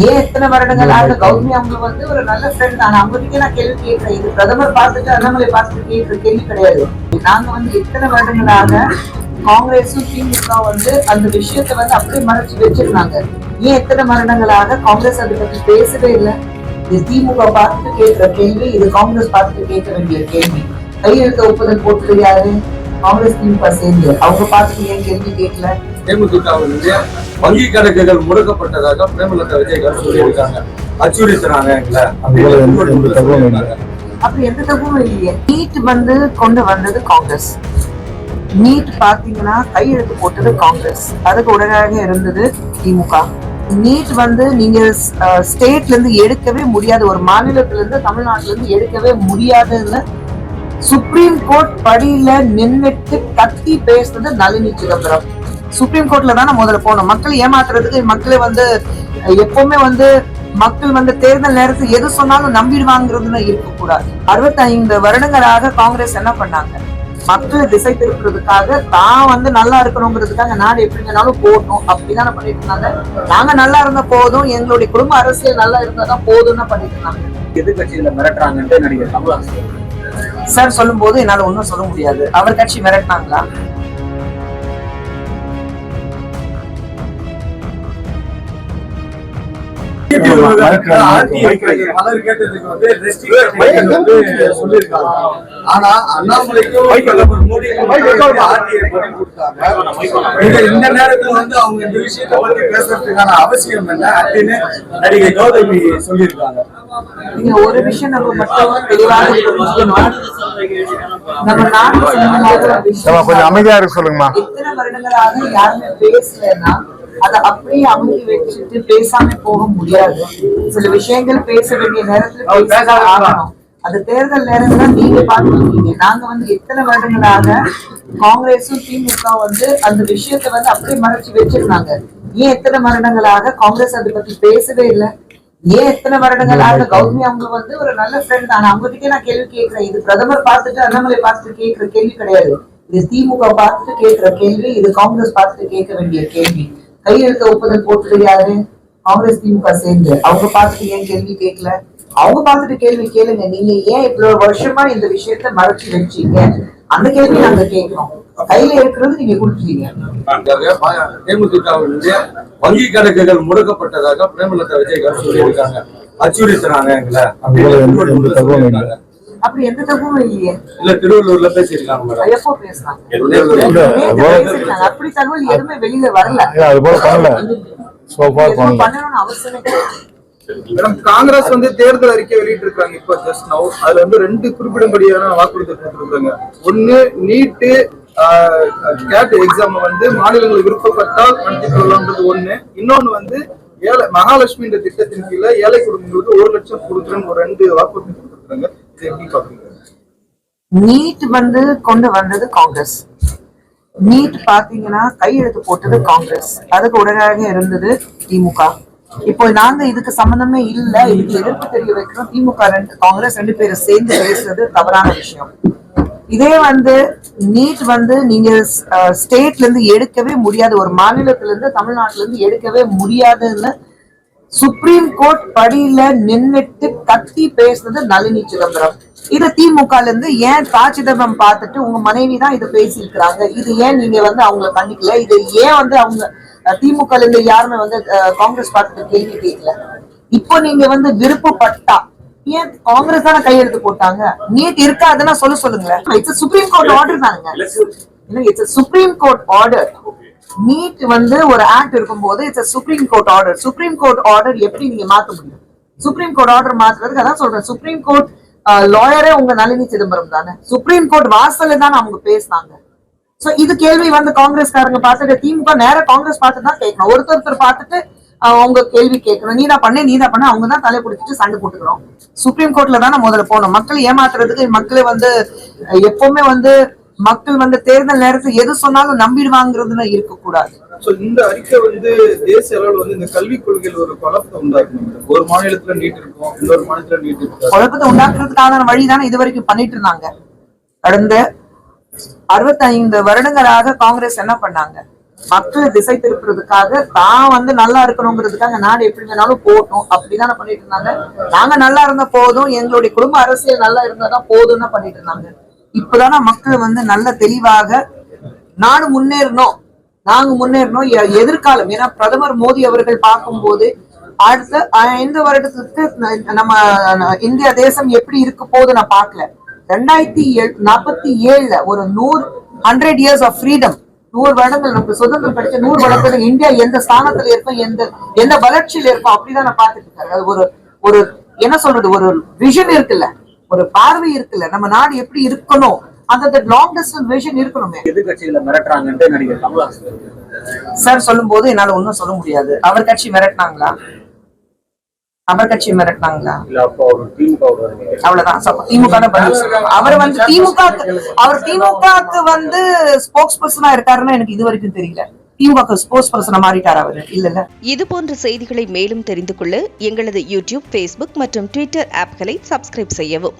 ஏன் எத்தனை வருடங்களாக கௌதமி அவங்களுக்கு வந்து ஒரு நல்ல ஃப்ரெண்ட் தான். அவங்ககிட்ட நான் கேள்வி கேட்கிறேன். இது பிரதமர் பார்த்துட்டு அண்ணாமலை பார்த்துட்டு கேட்கிற கேள்வி கிடையாது. நாங்க வந்து எத்தனை வருடங்களாக காங்கிரஸும் திமுக வந்து அந்த விஷயத்த வந்து அப்படியே மறைச்சு வச்சிருந்தாங்க. ஏன் எத்தனை வருடங்களாக காங்கிரஸ் அதை பத்தி பேசவே இல்லை? இது திமுக பார்த்துட்டு கேட்கிற கேள்வி, இது காங்கிரஸ் பார்த்துட்டு கேட்க வேண்டிய கேள்வி. கையெழுத்து ஒப்புதல் போட்டது யாரு? காங்கிரஸ் திமுக சேர்ந்து. அவங்க பார்த்துட்டு ஏன் கேள்வி கேட்கல? தேமுதிக வங்கி கணக்குகள் முடக்கப்பட்டதாக பிரேமலதா விஜயகாந்த் சொல்லியிருக்காங்க. அச்சுறுத்தினாங்க. அப்படி எந்த தப்பும் இல்லையே. நீட் வந்து கொண்டு வந்தது காங்கிரஸ். நீட் பாத்தீங்கன்னா கையெழுத்து போட்டது காங்கிரஸ். அதுக்கு உடனடியாக இருந்தது திமுக. நீட் வந்து நீங்க ஸ்டேட்ல இருந்து எடுக்கவே முடியாது, ஒரு மாநிலத்துல இருந்து தமிழ்நாட்டுல இருந்து எடுக்கவே முடியாதுன்னு சுப்ரீம் கோர்ட் படியில நின்னுட்டு கத்தி பேசுனது நளினி சிதம்பரம். சுப்ரீம் கோர்ட்ல தானே முதல்ல போனோம். மக்களை ஏமாத்துறதுக்கு மக்களை வந்து எப்பவுமே வந்து மக்கள் வந்து தேர்தல் நேரத்தில் எது சொன்னாலும் நம்பிடுவாங்கிறதுன்னு இருக்கக்கூடாது. 65 வருடங்களாக காங்கிரஸ் என்ன பண்ணாங்க? மக்களை திசை திருப்புறதுக்காக தான் வந்து நல்லா இருக்கணுங்கிறதுக்காக நாடு எப்படி வேணாலும் போடணும் அப்படிதானே பண்ணிட்டு இருந்தாங்க. நாங்க நல்லா இருந்தா போதும், எங்களுடைய குடும்ப அரசியல் நல்லா இருந்தாதான் போதும்னு பண்ணிட்டு இருந்தாங்க. எதிர்கட்சியில மிரட்டுறாங்கன்னு நடிகர் கமலஹாசன் சார் சொல்லும் போது என்னால ஒன்னும் சொல்ல முடியாது. அவர் கட்சி மிரட்டினாங்களா? ஆனா அண்ணாமலைக்கும் இந்த நேரத்துல வந்து அவங்க இந்த விஷயத்தை பத்தி பேசுறதுக்கான அவசியம் என்ன அப்படின்னு நடிகை கௌதமி சொல்லியிருக்காங்க. நீங்க ஒரு விஷயம் நம்ம மட்டும் தெளிவாக புரிஞ்சுக்கணும். நம்ம நாடு அமைதியா இருக்கு சொல்லுங்கம்மா. எத்தனை வருடங்களாக யாருமே பேசலன்னா அதை அப்படியே அமைதி வச்சுட்டு பேசாம போக முடியாது. சில விஷயங்கள் பேச வேண்டிய நேரத்துல பேசதான் ஆகணும். அது தேர்தல் நேரத்துல நீங்க பாத்துருக்கீங்க. நாங்க வந்து எத்தனை வருடங்களாக காங்கிரஸும் திமுக வந்து அந்த விஷயத்த வந்து அப்படியே மறைச்சு வச்சிருந்தாங்க. ஏன் எத்தனை வருடங்களாக காங்கிரஸ் அதை பத்தி பேசவே இல்லை? ஏன் எத்தனை வருடங்களாக கௌதமி அவங்க வந்து ஒரு நல்ல ஃப்ரெண்ட் தான். அவங்ககிட்ட நான் கேள்வி கேட்கிறேன். இது பிரதமர் பார்த்துட்டு அண்ணாமலை பார்த்துட்டு கேட்கிற கேள்வி கிடையாது. இது திமுக பார்த்துட்டு கேட்கிற கேள்வி, இது காங்கிரஸ் பார்த்துட்டு கேட்க வேண்டிய கேள்வி. கையெழுத்து ஒப்புதல் போட்டது யாரு? காங்கிரஸ் திமுக சேர்ந்து. அவங்க பார்த்துட்டு ஏன் கேள்வி கேட்கல? அவங்க பார்த்துட்டு கேள்வி கேளுங்க. நீங்க ஏன் இவ்வளவு வருஷமா இந்த விஷயத்த மறைச்சு வச்சீங்க? அந்த கேள்வி நாங்க கேட்கிறோம். கையில இருக்கிறது நீங்க கொடுத்துட்டீங்க. தேமுதிக வங்கி கணக்குகள் முடக்கப்பட்டதாக பிரேமலதா விஜயகாந்த் சொல்லியிருக்காங்க. அச்சுறுத்தினாங்க. அப்படி எந்த தப்பும் இல்லையே. இல்ல திருவள்ளூர்ல பேசிருக்காங்க. எப்போ பேசினாங்க? அப்படி தகவல் எதுவுமே வெளியில வரல. பண்ணணும்னு அவசியமே. காங்கிரஸ் வந்து தேர்தல் அறிக்கை வெளியிட்டு இருக்காங்க இப்ப ஜஸ்ட் நவ். அதுல வந்து 2 குறிப்பிடும்படியான வாக்குறுதி கொடுத்திருக்காங்க. ஒண்ணு, நீட்டு கேட் எக்ஸாம் வந்து மாநிலங்கள் விருப்பப்பட்டால் நடத்தி கொள்ளலாம்ன்றது ஒண்ணு. இன்னொன்னு வந்து மகாலட்சுமி என்ற திட்டத்தின் கீழே ஏழை குடும்பங்களுக்கு 1 லட்சம் கொடுக்குறேன்னு ஒரு 2 வாக்குறுதி கொடுத்திருக்காங்க. நீட் வந்து கொண்டு வந்தது காங்கிரஸ். நீட் பாத்தீங்கன்னா கையெழுத்து போட்டது காங்கிரஸ். அதுக்கு உடனடியாக இருந்தது திமுக. இப்போ நாங்க இதுக்கு சம்பந்தமே இல்ல, இதுக்கு எதிர்ப்பு தெரிய வைக்கிறோம். திமுக காங்கிரஸ் 2 பேரும் சேர்ந்து பேசுறது தவறான விஷயம். இதே வந்து நீட் வந்து நீங்க ஸ்டேட்ல இருந்து எடுக்கவே முடியாது, ஒரு மாநிலத்துல இருந்து தமிழ்நாட்டுல இருந்து எடுக்கவே முடியாதுன்னு சுப்ரீம் கோர்ட் படியில நின்னுட்டு கத்தி பேசுனது நளினி சிதம்பரம். இது திமுகல இருந்து ஏன் சிதம்பரம் பார்த்துட்டு உங்க மனைவி தான் இதை பேசியிருக்கிறாங்க, இது ஏன் நீங்க வந்து அவங்களை கண்டிக்கல? இது ஏன் வந்து அவங்க திமுக இருந்து யாருமே வந்து காங்கிரஸ் பார்த்துட்டு கேள்வி கேட்கல? இப்போ நீங்க வந்து விருப்பப்பட்டா ஏன் காங்கிரஸ் தானே கையெழுத்து போட்டாங்க? நீட் இருக்காதுன்னா சொல்லுங்களேன். இட்ஸ் சுப்ரீம் கோர்ட் ஆர்டர் தானுங்க. It's supreme court order. NEET வந்து ஒரு ஆக்ட் இருக்கும்போது it's supreme court order. Supreme court order எப்படி நீங்க மாத்த முடியும்? சுப்ரீம் கோர்ட் ஆர்டர் மாத்துறதுக்கு அதான் சொல்றேன். சுப்ரீம் கோர்ட் லாயரே உங்க நளினி சிதம்பரம் தானே. சுப்ரீம் கோர்ட் வாசல்ல தான் அவங்க பேசினாங்க. சோ இது கேள்வி வந்து காங்கிரஸ்காரங்க பார்த்துட்டு திமுக நேர காங்கிரஸ் பார்த்து தான் கேட்கணும். ஒருத்தர் பார்த்துட்டு அவங்க கேள்வி கேட்கணும். நீதான் பண்ண அவங்க தான் தலை பிடிச்சிட்டு சண்டை போட்டுக்கிறோம். சுப்ரீம் கோர்ட்ல தானே முதல்ல போனோம். மக்களை ஏமாத்துறதுக்கு மக்களை வந்து எப்பவுமே வந்து மக்கள் வந்து தேர்தல் நேரத்தில் எது சொன்னாலும் நம்பிடுவாங்கிறதுன்னு இருக்கக்கூடாது. இந்த அறிக்கை வந்து தேசிய அளவில் வந்து இந்த கல்விக் கொள்கையில் ஒரு குழப்பத்தை உண்டாக்கணும். ஒரு மாநிலத்துல நீட் இருக்கும், இன்னொரு மாநிலத்துல நீட் இருக்கும். குழப்பத்தை உண்டாக்குறதுக்கான வழிதானே இது வரைக்கும் பண்ணிட்டு இருந்தாங்க. கடந்த 65 வருடங்களாக காங்கிரஸ் என்ன பண்ணாங்க? மக்களை திசை திருப்புறதுக்காக தான் வந்து நல்லா இருக்கணுங்கிறதுக்காக நாடு எப்படி வேணாலும் போகட்டும் அப்படிதானே பண்ணிட்டு இருந்தாங்க. நாங்க நல்லா இருந்தா போதும், எங்களுடைய குடும்ப அரசியல் நல்லா இருந்தாதான் போதும்னு பண்ணிட்டு இருந்தாங்க. இப்பதானே மக்கள் வந்து நல்ல தெளிவாக நாடு முன்னேறணும், நாங்க முன்னேறணும், எதிர்காலம். ஏன்னா பிரதமர் மோடி அவர்கள் பார்க்கும்போது அடுத்த 5 வருடத்துக்கு நம்ம இந்திய தேசம் எப்படி இருக்க போகுது நான் பார்க்கல. 2047 ஒரு 100 years ஆஃப் ஃப்ரீடம், 100 வருடங்கள் நமக்கு சுதந்திரம் கிடைச்ச 100 வருடத்துல இந்தியா எந்த ஸ்தானத்துல இருக்கும், எந்த வளர்ச்சியில இருக்கும் அப்படிதான் நான் பார்த்துட்டு இருக்கேன். அது ஒரு என்ன சொல்றது, ஒரு விஷன் இருக்குல்ல, ஒரு பார்வை இருக்குல்ல, நம்ம நாடு எப்படி இருக்கணும், அந்த லாங் டிஸ்டன்ஸ் விஷன் இருக்கணுமே. எதிர்கட்சிகளை மிரட்டுறாங்கன்ட்டு நடிகர் கமல்ஹாசன் சார் சொல்லும் போது என்னால ஒன்னும் சொல்ல முடியாது. அவர் கட்சி மிரட்டினாங்களா? அவர் கட்சி மிரட்டினாங்களா? அவ்வளவுதான். திமுக அவர் வந்து திமுகக்கு வந்து ஸ்போக்ஸ் பர்சனா இருக்காருன்னு எனக்கு இது வரைக்கும் தெரியல. திமுக ஸ்போக்ஸ் பர்சனா மாறிட்டார் அவரு? இல்ல. இது போன்ற செய்திகளை மேலும் தெரிந்து கொள்ள எங்களது யூடியூப், Facebook மற்றும் Twitter ஆப்களை சப்ஸ்கிரைப் செய்யவும்.